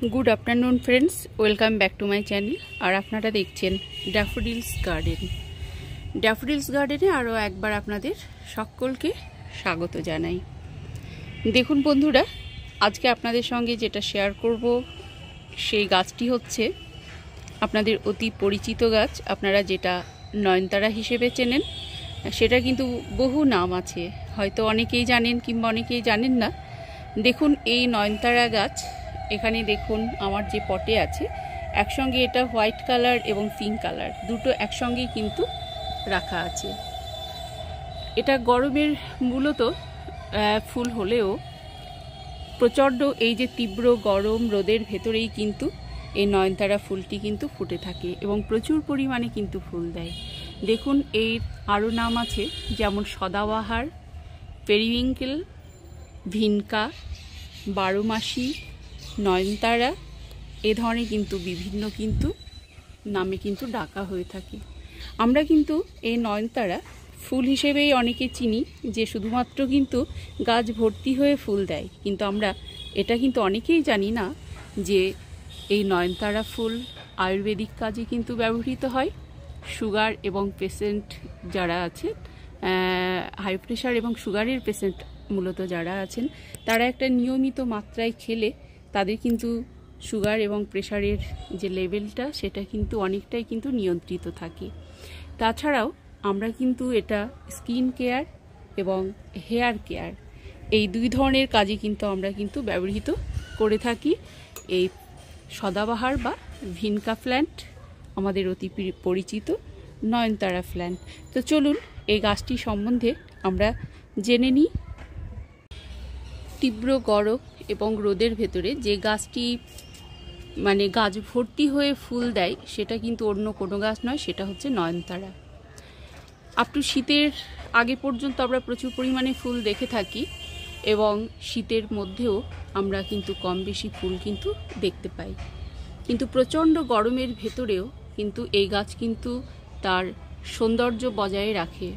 Good afternoon friends, welcome back to my channel. और आपनारा देखছেন ড্যাফোডিলস गार्डन। ড্যাফোডিলস गार्डने आरो एक बार आपनादेर सकलके स्वागत जानाई। देखुन बंधुरा, आज के आपनादेर संगे जेटा शेयर करब सेई गाछटी होच्छे आपनादेर अति परिचित गाछ। आपनारा जेटा नयनतारा हिसेबे चेनेन, सेटा किन्तु बहु नाम आछे, हयतो अनेकेई जानेन किंबा अनेकेई जानेन ना। देखुन एई नयनतारा गाछ एखाने देखुन आमार जे पटे आछे एकसंगे एटा व्हाइट कालार एवं पिंक कालार दुटो एकसंगे किन्तु राखा आछे। एटा गरमेर मूलत फुल होलेओ प्रचंड এই যে তীব্র গরম রোদের ভেতরেই কিন্তু এই নয়নতারা ফুলটি কিন্তু ফুটে থাকে এবং প্রচুর পরিমাণে কিন্তু ফুল দেয়। দেখুন এর আরও নাম আছে, যেমন সদাবাহার, পেরিউইঙ্কেল, ভিনকা, বারোমাসি, নয়নতারা, এ ধরনের কিন্তু বিভিন্ন কিন্তু নামে কিন্তু ডাকা হয়ে থাকে। আমরা কিন্তু এই নয়নতারা ফুল হিসেবেই অনেকে চিনি, যে শুধুমাত্র কিন্তু গাছ ভর্তি হয়ে ফুল দেয়, কিন্তু আমরা এটা কিন্তু অনেকেই জানি না যে এই নয়নতারা ফুল আয়ুর্বেদিক কাজে কিন্তু ব্যবহৃত হয়। সুগার এবং পেশেন্ট যারা আছে, হাই প্রেশার এবং সুগারের পেশেন্ট মূলত যারা আছেন, তারা একটা নিয়মিত মাত্রায় খেলে তাদের কিন্তু সুগার এবং প্রেশারের যে লেভেলটা সেটা কিন্তু অনেকটাই কিন্তু নিয়ন্ত্রিত থাকে। তাছাড়াও আমরা কিন্তু এটা স্কিন কেয়ার এবং হেয়ার কেয়ার এই দুই ধরনের কাজে কিন্তু আমরা কিন্তু ব্যবহৃত করে থাকি এই সদাবাহার বা ভিনকা প্ল্যান্ট, আমাদের অতি পরিচিত নয়নতারা প্ল্যান্ট। তো চলুন এই গাছটি সম্বন্ধে আমরা জেনে নিই। তীব্র গরম এবং রোদের ভেতরে যে গাছটি মানে গাছ ভর্তি হয়ে ফুল দেয় সেটা কিন্তু অন্য কোনো গাছ নয়, সেটা হচ্ছে নয়নতারা। আপ টু শীতের আগে পর্যন্ত আমরা প্রচুর পরিমাণে ফুল দেখে থাকি এবং শীতের মধ্যেও আমরা কিন্তু কম বেশি ফুল কিন্তু দেখতে পাই, কিন্তু প্রচণ্ড গরমের ভেতরেও কিন্তু এই গাছ কিন্তু তার সৌন্দর্য বজায় রাখে।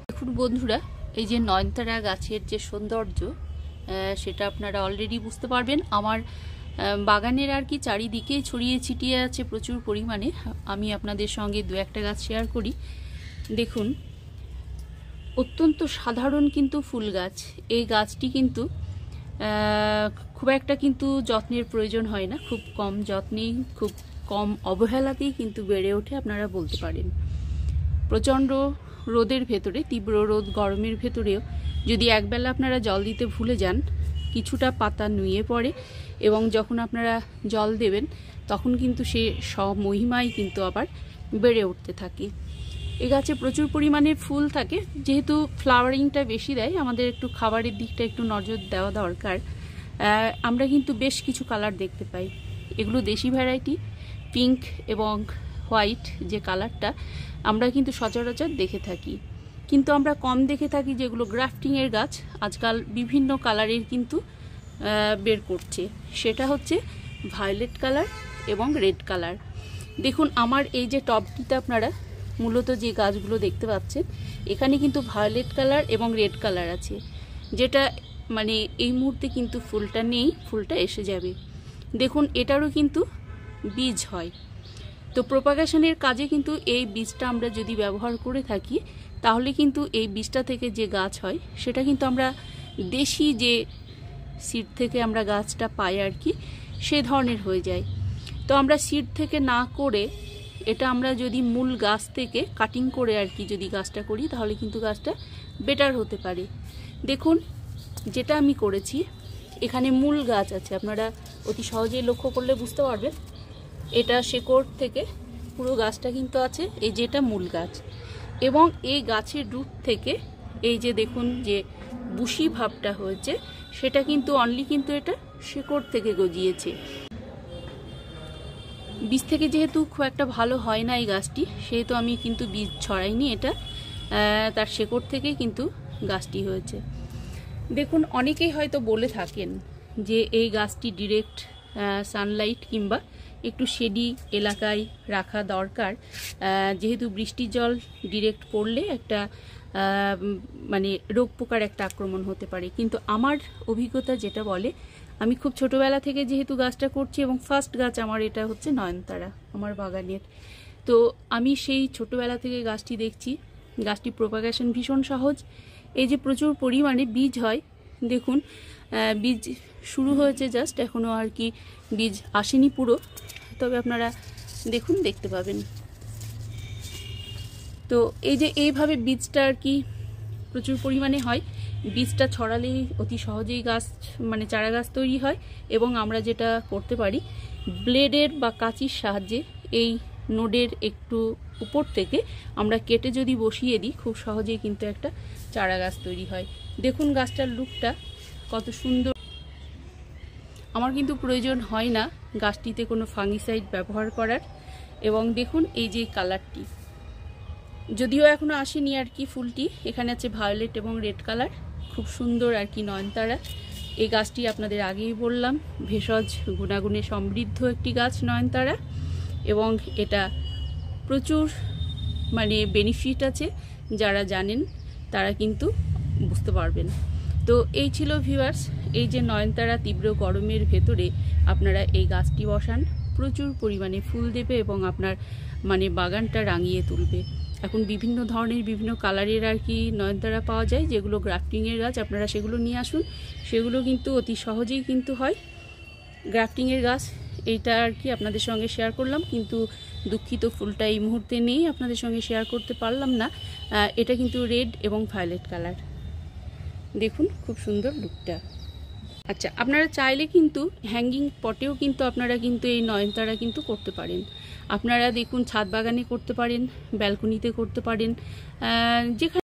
দেখুন বন্ধুরা, এই যে নয়নতারা গাছের যে সৌন্দর্য সেটা আপনারা অলরেডি বুঝতে পারবেন। আমার বাগানের আর কি চারিদিকে ছড়িয়ে ছিটিয়ে আছে প্রচুর পরিমাণে। আমি আপনাদের সঙ্গে দু একটা গাছ শেয়ার করি। দেখুন, অত্যন্ত সাধারণ কিন্তু ফুল গাছ। এই গাছটি কিন্তু খুব একটা কিন্তু যত্নের প্রয়োজন হয় না, খুব কম যত্নেই খুব কম অবহেলাতেই কিন্তু বেড়ে ওঠে আপনারা বলতে পারেন। প্রচণ্ড রোদের ভেতরে, তীব্র রোদ গরমের ভেতরেও যদি একবেলা আপনারা জল দিতে ভুলে যান, কিছুটা পাতা নুয়ে পড়ে এবং যখন আপনারা জল দেবেন তখন কিন্তু সে সব মহিমাই কিন্তু আবার বেড়ে উঠতে থাকে। এই গাছে প্রচুর পরিমাণে ফুল থাকে, যেহেতু ফ্লাওয়ারিংটা বেশি দেয়, আমাদের একটু খাবারের দিকটা একটু নজর দেওয়া দরকার। আমরা কিন্তু বেশ কিছু কালার দেখতে পাই, এগুলো দেশি ভ্যারাইটি। পিঙ্ক এবং হোয়াইট যে কালারটা আমরা কিন্তু সচরাচর দেখে থাকি, কিন্তু আমরা কম দেখে থাকি যেগুলো গ্রাফটিংয়ের গাছ আজকাল বিভিন্ন কালারের কিন্তু বের করছে, সেটা হচ্ছে ভায়োলেট কালার এবং রেড কালার। দেখুন আমার এই যে টবটিতে আপনারা মূলত যে গাছগুলো দেখতে পাচ্ছেন, এখানে কিন্তু ভায়োলেট কালার এবং রেড কালার আছে, যেটা মানে এই মুহূর্তে কিন্তু ফুলটা নেই, ফুলটা এসে যাবে। দেখুন এটারও কিন্তু বীজ হয়, তো প্রপাগেশনের কাজে কিন্তু এই বীজটা আমরা যদি ব্যবহার করে থাকি তাহলে কিন্তু এই বীজটা থেকে যে গাছ হয় সেটা কিন্তু আমরা দেশি যে সিড থেকে আমরা গাছটা পাই আর কি, সে ধরনের হয়ে যায়। তো আমরা সিড থেকে না করে এটা আমরা যদি মূল গাছ থেকে কাটিং করে আর কি যদি গাছটা করি তাহলে কিন্তু গাছটা বেটার হতে পারে। দেখুন যেটা আমি করেছি, এখানে মূল গাছ আছে, আপনারা অতি সহজেই লক্ষ্য করলে বুঝতে পারবেন। এটা শেকড় থেকে পুরো গাছটা কিন্তু আছে, এই যেটা মূল গাছ, এবং এই গাছের রুট থেকে এই যে দেখুন যে বুশি ভাবটা হয়েছে সেটা কিন্তু অনলি কিন্তু এটা শেকড় থেকে গজিয়েছে। বীজ থেকে যেহেতু খুব একটা ভালো হয় না এই গাছটি, সেহেতু আমি কিন্তু বীজ ছড়াইনি, এটা তার শেকড় থেকেই কিন্তু গাছটি হয়েছে। দেখুন অনেকেই হয়তো বলে থাকেন যে এই গাছটি ডিরেক্ট সানলাইট কিংবা একটু শেডি এলাকায় রাখা দরকার, যেহেতু বৃষ্টির জল ডিরেক্ট পড়লে একটা মানে রোগ পোকার একটা আক্রমণ হতে পারে। কিন্তু আমার অভিজ্ঞতা যেটা বলে, আমি খুব ছোটবেলা থেকে যেহেতু গাছটা করছি এবং ফার্স্ট গাছ আমার এটা হচ্ছে নয়নতারা আমার বাগানের, তো আমি সেই ছোটবেলা থেকে গাছটি দেখছি। গাছটি প্রোপাগেশন ভীষণ সহজ। এই যে প্রচুর পরিমাণে বীজ হয়, দেখুন বীজ শুরু হয়েছে জাস্ট, এখনও আর কি বীজ আসেনি পুরো, তবে আপনারা দেখুন দেখতে পাবেন। তো এই যে এইভাবে বীজটা আর কি প্রচুর পরিমাণে হয়, বীজটা ছড়ালেই অতি সহজেই গাছ মানে চারা গাছ তৈরি হয়। এবং আমরা যেটা করতে পারি, ব্লেডের বা কাঁচির সাহায্যে এই নোডের একটু উপর থেকে আমরা কেটে যদি বসিয়ে দিই, খুব সহজেই কিন্তু একটা চারা গাছ তৈরি হয়। দেখুন গাছটার লুকটা কত সুন্দর। আমার কিন্তু প্রয়োজন হয় না গাছটিতে কোনো ফাঙ্গিসাইড ব্যবহার করার। এবং দেখুন এই যে কালারটি, যদিও এখনো আসেনি আর কি ফুলটি, এখানে আছে ভায়োলেট এবং রেড কালার, খুব সুন্দর আর কি নয়নতারা। এই গাছটি আপনাদের আগেই বললাম ভেষজ গুণাগুণে সমৃদ্ধ একটি গাছ নয়নতারা, এবং এটা প্রচুর মানে বেনিফিট আছে, যারা জানেন তারা কিন্তু বুঝতে পারবেন। তো এই ছিল ভিউয়ার্স, এই যে নয়নতারা তীব্র গরমের ভেতরে আপনারা এই গাছটি বসান, প্রচুর পরিমাণে ফুল দেবে এবং আপনার মানে বাগানটা রাঙিয়ে তুলবে। এখন বিভিন্ন ধরনের বিভিন্ন কালারের আর কি নয়নতারা পাওয়া যায়, যেগুলো গ্রাফটিংয়ের গাছ, আপনারা সেগুলো নিয়ে আসুন, সেগুলো কিন্তু অতি সহজেই কিন্তু হয় গ্রাফটিংয়ের গাছ। এইটা আর কি আপনাদের সঙ্গে শেয়ার করলাম, কিন্তু দুঃখিত ফুলটা এই মুহূর্তে নেই, আপনাদের সঙ্গে শেয়ার করতে পারলাম না। এটা কিন্তু রেড এবং ভায়োলেট কালার, দেখুন খুব সুন্দর লুকটা। আচ্ছা, আপনারা চাইলে কিন্তু হ্যাঙ্গিং পটেও কিন্তু আপনারা কিন্তু এই নয়নতারা কিন্তু করতে পারেন। আপনারা দেখুন ছাদ বাগানে করতে পারেন, ব্যালকনিতে করতে পারেন, যেখানে